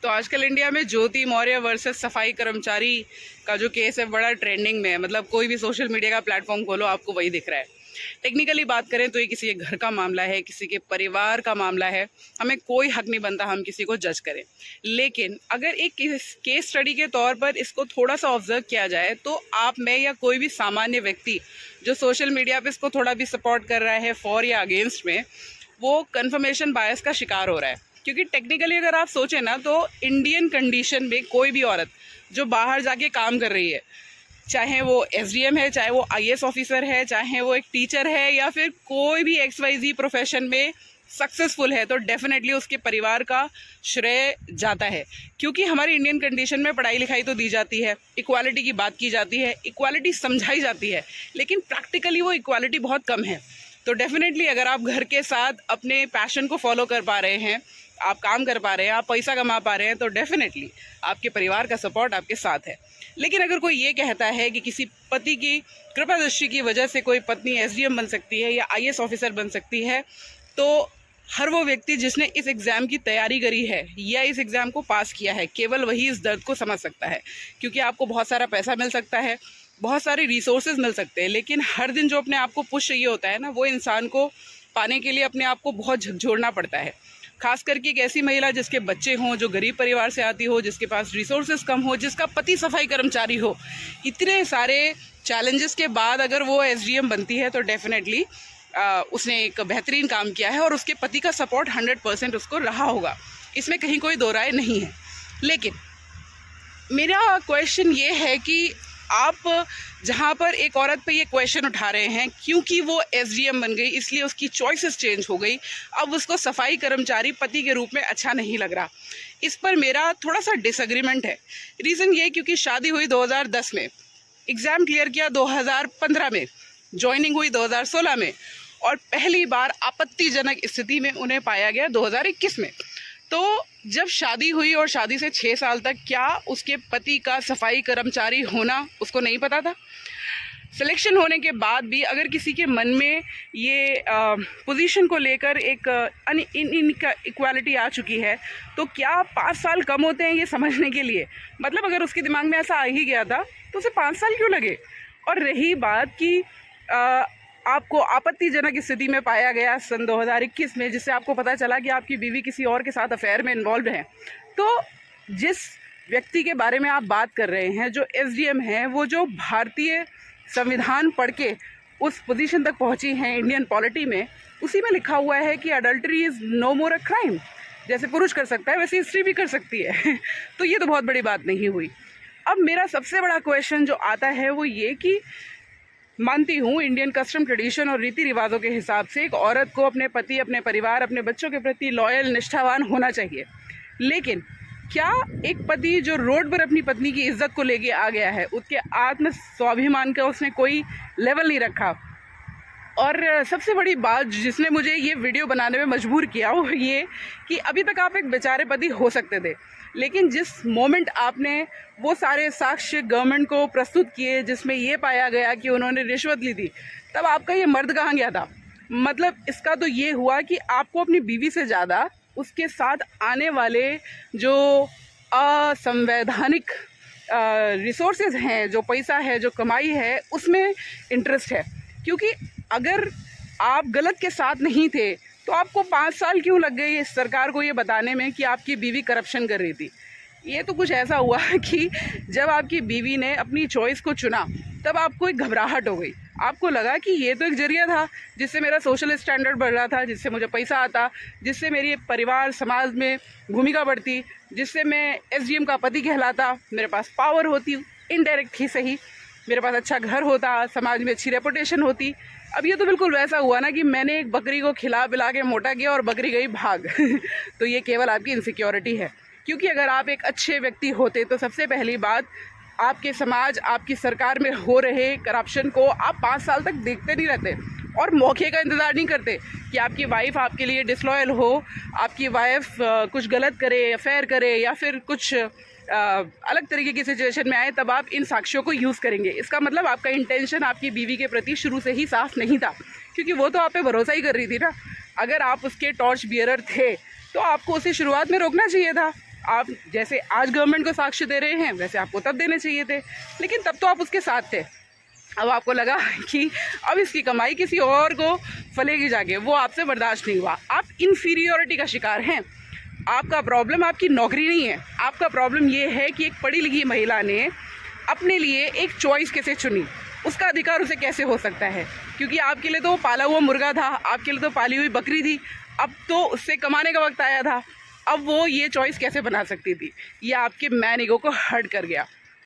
तो आजकल इंडिया में ज्योति मौर्य वर्सेस सफाई कर्मचारी का जो केस है बड़ा ट्रेंडिंग में है। मतलब कोई भी सोशल मीडिया का प्लेटफॉर्म खोलो आपको वही दिख रहा है। टेक्निकली बात करें तो ये किसी के घर का मामला है, किसी के परिवार का मामला है। हमें कोई हक नहीं बनता हम किसी को जज करें, लेकिन अगर एक केस स्टडी के तौर पर इसको थोड़ा सा ऑब्जर्व किया जाए तो आप, मैं या कोई भी सामान्य व्यक्ति जो सोशल मीडिया पे इसको थोड़ा भी सपोर्ट कर रहा है फॉर या अगेंस्ट में, वो कन्फर्मेशन बायस का शिकार हो रहा है। क्योंकि टेक्निकली अगर आप सोचें ना तो इंडियन कंडीशन में कोई भी औरत जो बाहर जाके काम कर रही है, चाहे वो एसडीएम है, चाहे वो आईएएस ऑफिसर है, चाहे वो एक टीचर है, या फिर कोई भी XYZ प्रोफेशन में सक्सेसफुल है, तो डेफिनेटली उसके परिवार का श्रेय जाता है। क्योंकि हमारी इंडियन कंडीशन में पढ़ाई लिखाई तो दी जाती है, इक्वालिटी की बात की जाती है, इक्वालिटी समझाई जाती है, लेकिन प्रैक्टिकली वो इक्वालिटी बहुत कम है। तो डेफिनेटली अगर आप घर के साथ अपने पैशन को फॉलो कर पा रहे हैं, आप काम कर पा रहे हैं, आप पैसा कमा पा रहे हैं, तो डेफिनेटली आपके परिवार का सपोर्ट आपके साथ है। लेकिन अगर कोई ये कहता है कि किसी पति की कृपा दृष्टि की वजह से कोई पत्नी एसडीएम बन सकती है या आईएएस ऑफिसर बन सकती है, तो हर वो व्यक्ति जिसने इस एग्ज़ाम की तैयारी करी है या इस एग्ज़ाम को पास किया है, केवल वही इस दर्द को समझ सकता है। क्योंकि आपको बहुत सारा पैसा मिल सकता है, बहुत सारे रिसोर्सेज मिल सकते हैं, लेकिन हर दिन जो अपने आप को पुश चाहिए होता है ना, वो इंसान को पाने के लिए अपने आप को बहुत झकझोरना पड़ता है। खास करके एक ऐसी महिला जिसके बच्चे हों, जो गरीब परिवार से आती हो, जिसके पास रिसोर्सेज कम हो, जिसका पति सफाई कर्मचारी हो, इतने सारे चैलेंजेस के बाद अगर वो एसडीएम बनती है तो डेफिनेटली उसने एक बेहतरीन काम किया है और उसके पति का सपोर्ट 100% उसको रहा होगा। इसमें कहीं कोई दो राय नहीं है। लेकिन मेरा क्वेश्चन ये है कि आप जहाँ पर एक औरत पे ये क्वेश्चन उठा रहे हैं क्योंकि वो एसडीएम बन गई इसलिए उसकी चॉइसेस चेंज हो गई, अब उसको सफाई कर्मचारी पति के रूप में अच्छा नहीं लग रहा, इस पर मेरा थोड़ा सा डिसएग्रीमेंट है। रीज़न ये क्योंकि शादी हुई 2010 में, एग्ज़ाम क्लियर किया 2015 में, ज्वाइनिंग हुई 2016 में और पहली बार आपत्तिजनक स्थिति में उन्हें पाया गया 2021 में। तो जब शादी हुई और शादी से 6 साल तक क्या उसके पति का सफाई कर्मचारी होना उसको नहीं पता था? सिलेक्शन होने के बाद भी अगर किसी के मन में ये पोजीशन को लेकर एक इक्वालिटी आ चुकी है, तो क्या 5 साल कम होते हैं ये समझने के लिए? मतलब अगर उसके दिमाग में ऐसा आ ही गया था तो उसे 5 साल क्यों लगे? और रही बात कि आपको आपत्तिजनक स्थिति में पाया गया सन 2021 में, जिससे आपको पता चला कि आपकी बीवी किसी और के साथ अफेयर में इन्वॉल्व है, तो जिस व्यक्ति के बारे में आप बात कर रहे हैं, जो एसडीएम है, वो जो भारतीय संविधान पढ़ के उस पोजीशन तक पहुंची हैं इंडियन पॉलिटी में, उसी में लिखा हुआ है कि adultery is no more a crime. जैसे पुरुष कर सकता है वैसे स्त्री भी कर सकती है तो ये तो बहुत बड़ी बात नहीं हुई। अब मेरा सबसे बड़ा क्वेश्चन जो आता है वो ये कि मानती हूँ इंडियन कस्टम ट्रेडिशन और रीति रिवाजों के हिसाब से एक औरत को अपने पति, अपने परिवार, अपने बच्चों के प्रति लॉयल, निष्ठावान होना चाहिए। लेकिन क्या एक पति जो रोड पर अपनी पत्नी की इज्जत को लेके आ गया है, उसके आत्म स्वाभिमान का उसने कोई लेवल नहीं रखा? और सबसे बड़ी बात जिसने मुझे ये वीडियो बनाने में मजबूर किया वो ये कि अभी तक आप एक बेचारे पति हो सकते थे, लेकिन जिस मोमेंट आपने वो सारे साक्ष्य गवर्नमेंट को प्रस्तुत किए जिसमें ये पाया गया कि उन्होंने रिश्वत ली थी, तब आपका ये मर्द कहाँ गया था? मतलब इसका तो ये हुआ कि आपको अपनी बीवी से ज़्यादा उसके साथ आने वाले जो असंवैधानिक रिसोर्सेज हैं, जो पैसा है, जो कमाई है, उसमें इंटरेस्ट है। क्योंकि अगर आप गलत के साथ नहीं थे तो आपको 5 साल क्यों लग गए इस सरकार को ये बताने में कि आपकी बीवी करप्शन कर रही थी? ये तो कुछ ऐसा हुआ कि जब आपकी बीवी ने अपनी चॉइस को चुना तब आपको एक घबराहट हो गई। आपको लगा कि ये तो एक जरिया था जिससे मेरा सोशल स्टैंडर्ड बढ़ रहा था, जिससे मुझे पैसा आता, जिससे मेरी परिवार समाज में भूमिका बढ़ती, जिससे मैं एसडीएम का पति कहलाता, मेरे पास पावर होती, इनडायरेक्ट ही सही, मेरे पास अच्छा घर होता, समाज में अच्छी रेपुटेशन होती। अब ये तो बिल्कुल वैसा हुआ ना कि मैंने एक बकरी को खिला पिला के मोटा किया और बकरी गई भाग तो ये केवल आपकी इनसिक्योरिटी है। क्योंकि अगर आप एक अच्छे व्यक्ति होते तो सबसे पहली बात, आपके समाज, आपकी सरकार में हो रहे करप्शन को आप 5 साल तक देखते नहीं रहते और मौके का इंतज़ार नहीं करते कि आपकी वाइफ आपके लिए डिसलॉयल हो, आपकी वाइफ कुछ गलत करे, अफेयर करे या फिर कुछ अलग तरीके की सिचुएशन में आए, तब आप इन साक्ष्यों को यूज़ करेंगे। इसका मतलब आपका इंटेंशन आपकी बीवी के प्रति शुरू से ही साफ नहीं था, क्योंकि वो तो आप पे भरोसा ही कर रही थी ना। अगर आप उसके टॉर्च बियरर थे तो आपको उसे शुरुआत में रोकना चाहिए था। आप जैसे आज गवर्नमेंट को साक्ष्य दे रहे हैं वैसे आपको तब देने चाहिए थे, लेकिन तब तो आप उसके साथ थे। अब आपको लगा कि अब इसकी कमाई किसी और को फलेगी जाके, वो आपसे बर्दाश्त नहीं हुआ। आप इन्फीरियोरिटी का शिकार हैं। आपका प्रॉब्लम आपकी नौकरी नहीं है, आपका प्रॉब्लम ये है कि एक पढ़ी लिखी महिला ने अपने लिए एक चॉइस कैसे चुनी, उसका अधिकार उसे कैसे हो सकता है। क्योंकि आपके लिए तो पाला हुआ मुर्गा था, आपके लिए तो पाली हुई बकरी थी, अब तो उससे कमाने का वक्त आया था। अब वो ये चॉइस कैसे बना सकती थी, ये आपके मैन ईगो को हर्ट कर गया।